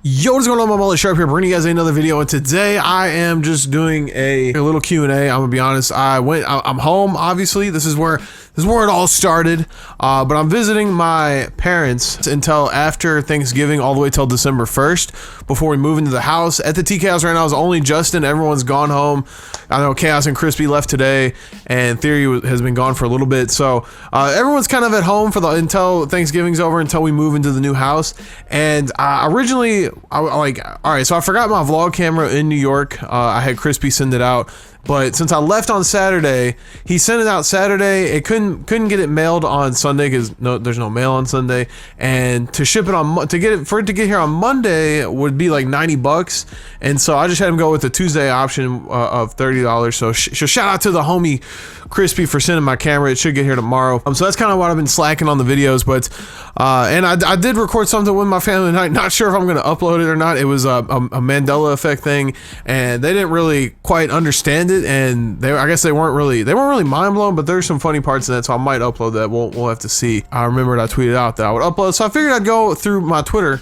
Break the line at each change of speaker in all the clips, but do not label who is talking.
Yo, what's going on? My mullet Sharp here, bringing you guys another video, and today I am just doing a little Q&A. I'm gonna be honest, I'm home, obviously. This is where it all started, but I'm visiting my parents until after Thanksgiving, all the way till December 1st, before we move into the house. At the TK house right now is only Justin. Everyone's gone home. I know Chaos and Crispy left today, and Theory has been gone for a little bit, so everyone's kind of at home for until Thanksgiving's over, until we move into the new house. And originally, alright, so I forgot my vlog camera in New York. I had Crispy send it out, but since I left on Saturday, he sent it out Saturday. It couldn't get it mailed on Sunday because there's no mail on Sunday, and to ship it for it to get here on Monday would be like $90, and so I just had him go with the Tuesday option of $30. So shout out to the homie Crispy for sending my camera. It should get here tomorrow. So that's kind of what I've been slacking on the videos, but and I did record something with my family tonight. Not sure if I'm gonna upload it or not. It was a Mandela effect thing, and they didn't really quite understand it, and I guess they weren't really mind blown, but there's some funny parts in that, so I might upload that. We'll have to see. I remembered I tweeted out that I would upload, so I figured I'd go through my Twitter.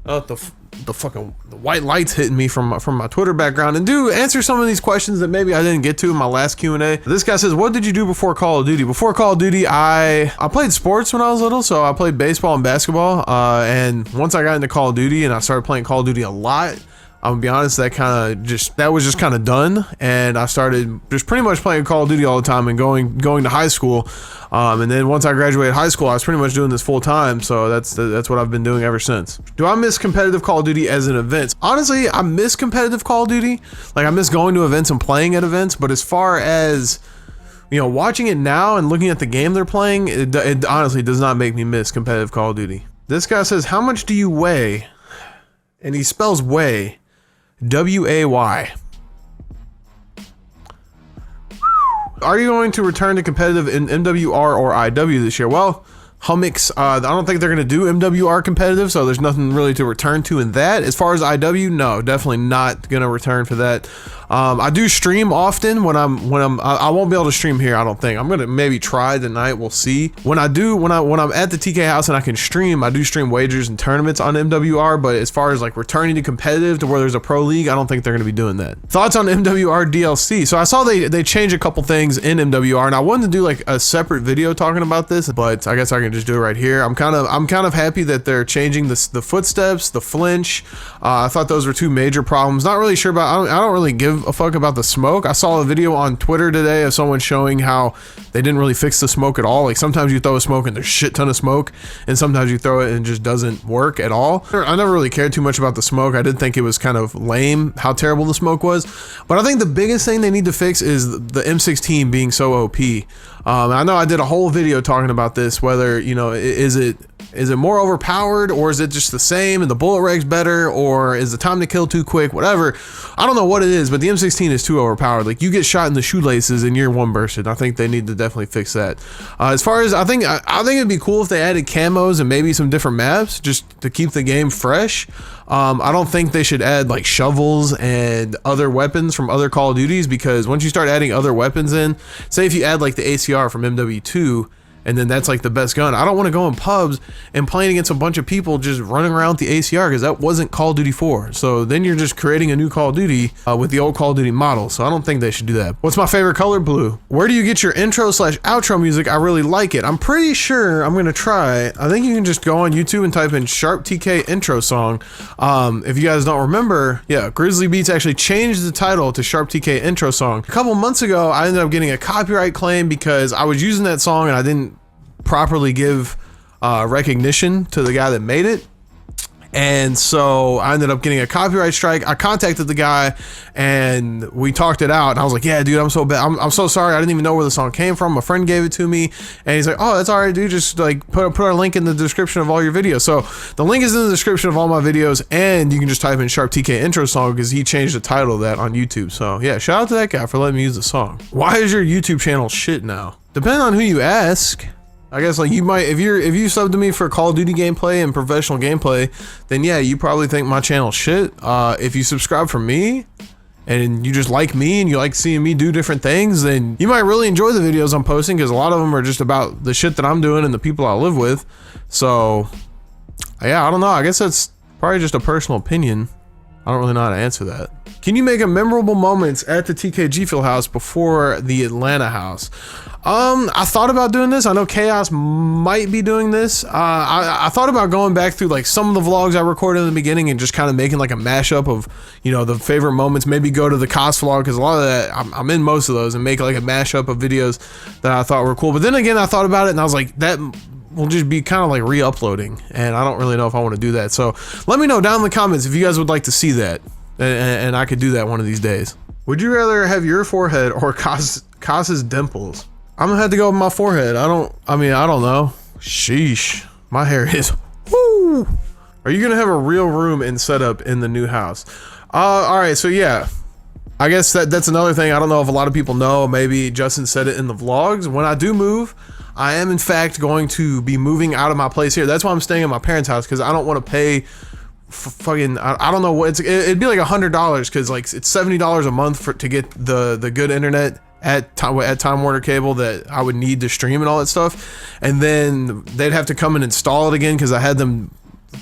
The white lights hitting me from my Twitter background, and answer some of these questions that maybe I didn't get to in my last Q&A. This guy says, what did you do before Call of Duty? Before Call of Duty, I played sports when I was little, so I played baseball and basketball, and once I got into Call of Duty and I started playing Call of Duty a lot, I'm gonna be honest, that was just kind of done, and I started just pretty much playing Call of Duty all the time and going to high school, and then once I graduated high school, I was pretty much doing this full time. So that's what I've been doing ever since. Do I miss competitive Call of Duty as an event? Honestly, I miss competitive Call of Duty. Like, I miss going to events and playing at events, but as far as, you know, watching it now and looking at the game they're playing, it honestly does not make me miss competitive Call of Duty. This guy says, how much do you weigh? And he spells weigh W-A-Y. Are you going to return to competitive in MWR or IW this year? Well, Hummix, I don't think they're going to do MWR competitive, so there's nothing really to return to in that. As far as IW, no, definitely not going to return for that. I do stream often when I won't be able to stream here, I don't think. I'm going to maybe try tonight, we'll see. When I'm at the TK house and I can stream, I do stream wagers and tournaments on MWR, but as far as like returning to competitive to where there's a pro league, I don't think they're going to be doing that. Thoughts on MWR DLC? So I saw they changed a couple things in MWR, and I wanted to do like a separate video talking about this, but I guess I can just do it right here. I'm kind of happy that they're changing the footsteps, the flinch. I thought those were two major problems. Not really sure about, I don't really give a fuck about the smoke. I saw a video on Twitter today of someone showing how they didn't really fix the smoke at all. Like, sometimes you throw a smoke and there's shit ton of smoke, and sometimes you throw it and it just doesn't work at all. I never really cared too much about the smoke. I did think it was kind of lame how terrible the smoke was, but I think the biggest thing they need to fix is the M16 being so OP. I know I did a whole video talking about this, whether, you know, is it more overpowered, or is it just the same and the bullet reg's better, or is the time to kill too quick, whatever. I don't know what it is, but the M16 is too overpowered. Like, you get shot in the shoelaces and you're one bursted. I think they need to definitely fix that. As far as, I think it'd be cool if they added camos and maybe some different maps just to keep the game fresh. I don't think they should add like shovels and other weapons from other Call of Duties, because once you start adding other weapons in, say if you add like the ACR from MW2, and then that's like the best gun, I don't want to go in pubs and playing against a bunch of people just running around with the ACR, because that wasn't Call of Duty 4. So then you're just creating a new Call of Duty with the old Call of Duty model. So I don't think they should do that. What's my favorite color? Blue. Where do you get your intro/outro music? I really like it. I'm pretty sure I'm gonna try. I think you can just go on YouTube and type in Sharp TK intro song. If you guys don't remember, yeah, Grizzly Beats actually changed the title to Sharp TK intro song. A couple months ago, I ended up getting a copyright claim because I was using that song and I didn't properly give recognition to the guy that made it, and so I ended up getting a copyright strike. I contacted the guy and we talked it out, and I was like, yeah dude, I'm so bad, I'm so sorry, I didn't even know where the song came from. My friend gave it to me, and he's like, oh, that's all right dude, just like put our link in the description of all your videos. So the link is in the description of all my videos, and you can just type in Sharp TK intro song, because he changed the title of that on YouTube. So yeah, shout out to that guy for letting me use the song. Why is your YouTube channel shit now? Depending on who you ask. I guess like you might, if you sub to me for Call of Duty gameplay and professional gameplay, then yeah, you probably think my channel's shit. If you subscribe for me and you just like me and you like seeing me do different things, then you might really enjoy the videos I'm posting, because a lot of them are just about the shit that I'm doing and the people I live with. So yeah, I don't know. I guess that's probably just a personal opinion. I don't really know how to answer that. Can you make a memorable moments at the TK GFUEL house before the Atlanta house? I thought about doing this. I know Chaos might be doing this. I thought about going back through like some of the vlogs I recorded in the beginning and just kind of making like a mashup of, you know, the favorite moments. Maybe go to the COS vlog, because a lot of that, I'm in most of those, and make like a mashup of videos that I thought were cool. But then again, I thought about it and I was like, that will just be kind of like re-uploading, and I don't really know if I want to do that. So let me know down in the comments if you guys would like to see that, and I could do that one of these days. Would you rather have your forehead or Kos's dimples? I'm gonna have to go with my forehead. I don't know. Sheesh, my hair is woo. Are you gonna have a real room and setup in the new house? All right, so yeah, I guess that's another thing. I don't know if a lot of people know. Maybe Justin said it in the vlogs. When I do move, I am in fact going to be moving out of my place here. That's why I'm staying at my parents' house, because I don't want to pay fucking, I don't know what it'd be like $100, because like it's $70 a month to get the good internet at Time Warner Cable that I would need to stream and all that stuff, and then they'd have to come and install it again, because I had them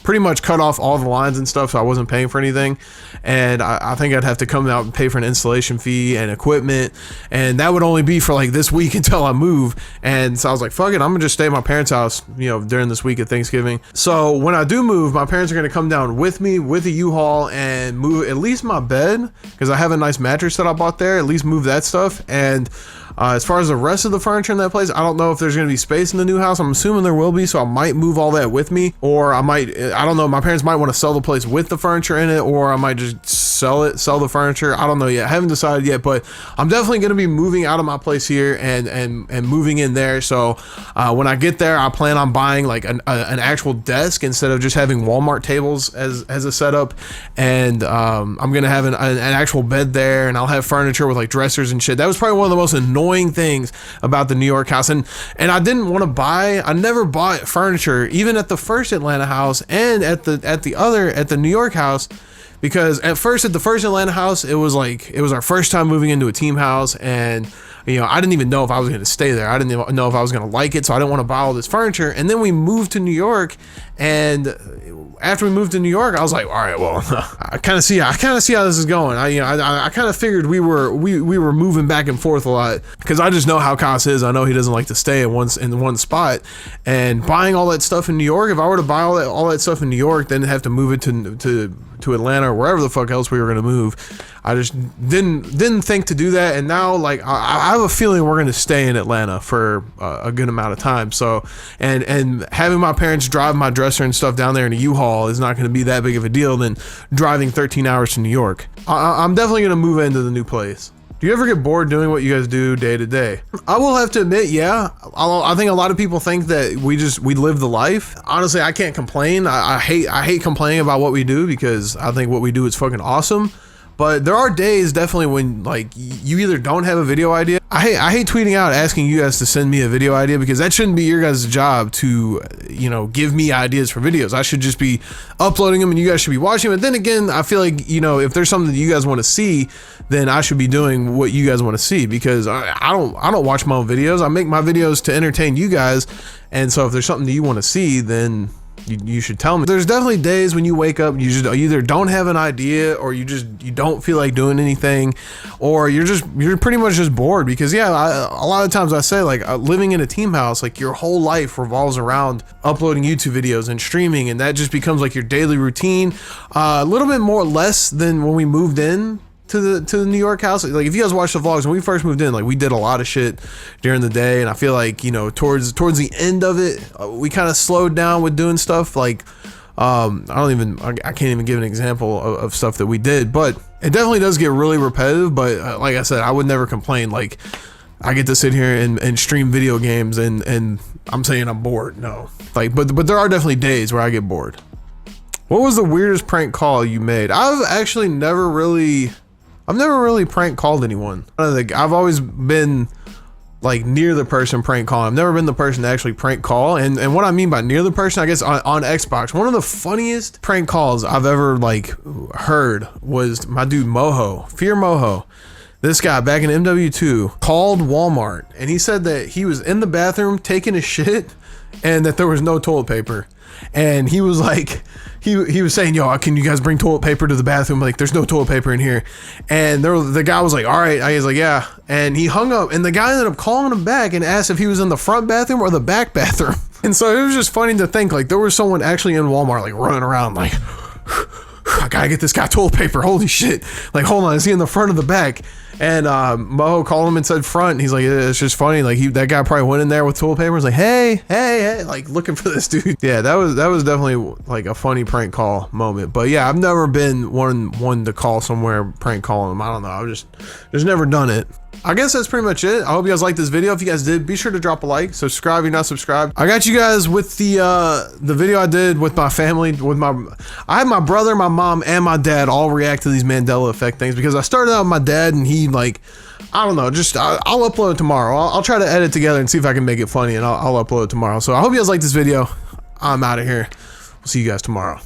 pretty much cut off all the lines and stuff, so I wasn't paying for anything. And I think I'd have to come out and pay for an installation fee and equipment, and that would only be for like this week until I move. And so I was like, fuck it, I'm gonna just stay at my parents' house, you know, during this week of Thanksgiving. So when I do move, my parents are gonna come down with me with a U-Haul and move at least my bed, because I have a nice mattress that I bought there. At least move that stuff. And as far as the rest of the furniture in that place, I don't know if there's going to be space in the new house. I'm assuming there will be, so I might move all that with me, or I don't know, my parents might want to sell the place with the furniture in it, or I might just sell the furniture. I don't know yet. I haven't decided yet, but I'm definitely going to be moving out of my place here and moving in there. So when I get there, I plan on buying like an actual desk instead of just having Walmart tables as a setup. And I'm going to have an actual bed there, and I'll have furniture with like dressers and shit. That was probably one of the most annoying things about the New York house, and I didn't want to buy. I never bought furniture, even at the first Atlanta house and at the New York house, because at the first Atlanta house, it was our first time moving into a team house, and you know, I didn't even know if I was going to stay there. I didn't even know if I was going to like it, so I didn't want to buy all this furniture. And then we moved to New York, and after we moved to New York, I was like, all right, well, I kind of see how this is going. I kind of figured we were moving back and forth a lot, because I just know how Kos is. I know he doesn't like to stay in one spot. And buying all that stuff in New York, if I were to buy all that stuff in New York, then have to move it to Atlanta or wherever the fuck else we were going to move. I just didn't think to do that. And now, like, I have a feeling we're going to stay in Atlanta for a good amount of time. So, and having my parents drive my dresser and stuff down there in a U-Haul is not going to be that big of a deal than driving 13 hours to New York. I'm definitely going to move into the new place. Do you ever get bored doing what you guys do day to day? I will have to admit, yeah. I think a lot of people think that we live the life. Honestly, I can't complain. I hate complaining about what we do, because I think what we do is fucking awesome. But there are days definitely when like you either don't have a video idea. I hate tweeting out asking you guys to send me a video idea, because that shouldn't be your guys' job to, you know, give me ideas for videos. I should just be uploading them and you guys should be watching them. But then again, I feel like, you know, if there's something that you guys want to see, then I should be doing what you guys want to see, because I don't watch my own videos. I make my videos to entertain you guys. And so if there's something that you want to see, then you should tell me. There's definitely days when you wake up, you either don't have an idea, or you don't feel like doing anything, or you're pretty much just bored. Because yeah, a lot of times I say, like, living in a team house, like your whole life revolves around uploading YouTube videos and streaming, and that just becomes like your daily routine. A little bit more less than when we moved in to the New York house. Like, if you guys watch the vlogs, when we first moved in, like, we did a lot of shit during the day, and I feel like, you know, towards the end of it, we kind of slowed down with doing stuff. Like, I can't even give an example of stuff that we did, but it definitely does get really repetitive. But like I said, I would never complain. Like, I get to sit here and stream video games, and I'm saying I'm bored. No, like, but there are definitely days where I get bored. What was the weirdest prank call you made? I've never really prank called anyone. I've always been like near the person prank calling. I've never been the person to actually prank call. And what I mean by near the person, I guess on Xbox, one of the funniest prank calls I've ever like heard was my dude Moho, Fear Moho. This guy back in MW2 called Walmart, and he said that he was in the bathroom taking a shit and that there was no toilet paper. and he was like, he was saying, yo, can you guys bring toilet paper to the bathroom? Like, there's no toilet paper in here. And the guy was like, all right. I was like, yeah. And he hung up, and the guy ended up calling him back and asked if he was in the front bathroom or the back bathroom. And so it was just funny to think, like, there was someone actually in Walmart, like, running around, like, I gotta get this guy toilet paper. Holy shit. Like, hold on, is he in the front or the back? And Mo called him and said front. He's like, it's just funny. Like, that guy probably went in there with toilet paper. Was like, hey, like looking for this dude. Yeah, that was definitely like a funny prank call moment. But yeah, I've never been one to call somewhere prank calling them. I don't know. I've just never done it. I guess that's pretty much it. I hope you guys liked this video. If you guys did, be sure to drop a like, subscribe if you're not subscribed. I got you guys with the video I did with my family. I had my brother, my mom, and my dad all react to these Mandela effect things, because I started out with my dad and he, like, I don't know, I'll upload it tomorrow. I'll try to edit together and see if I can make it funny, and I'll upload it tomorrow. So I hope you guys like this video. I'm out of here. We'll see you guys tomorrow.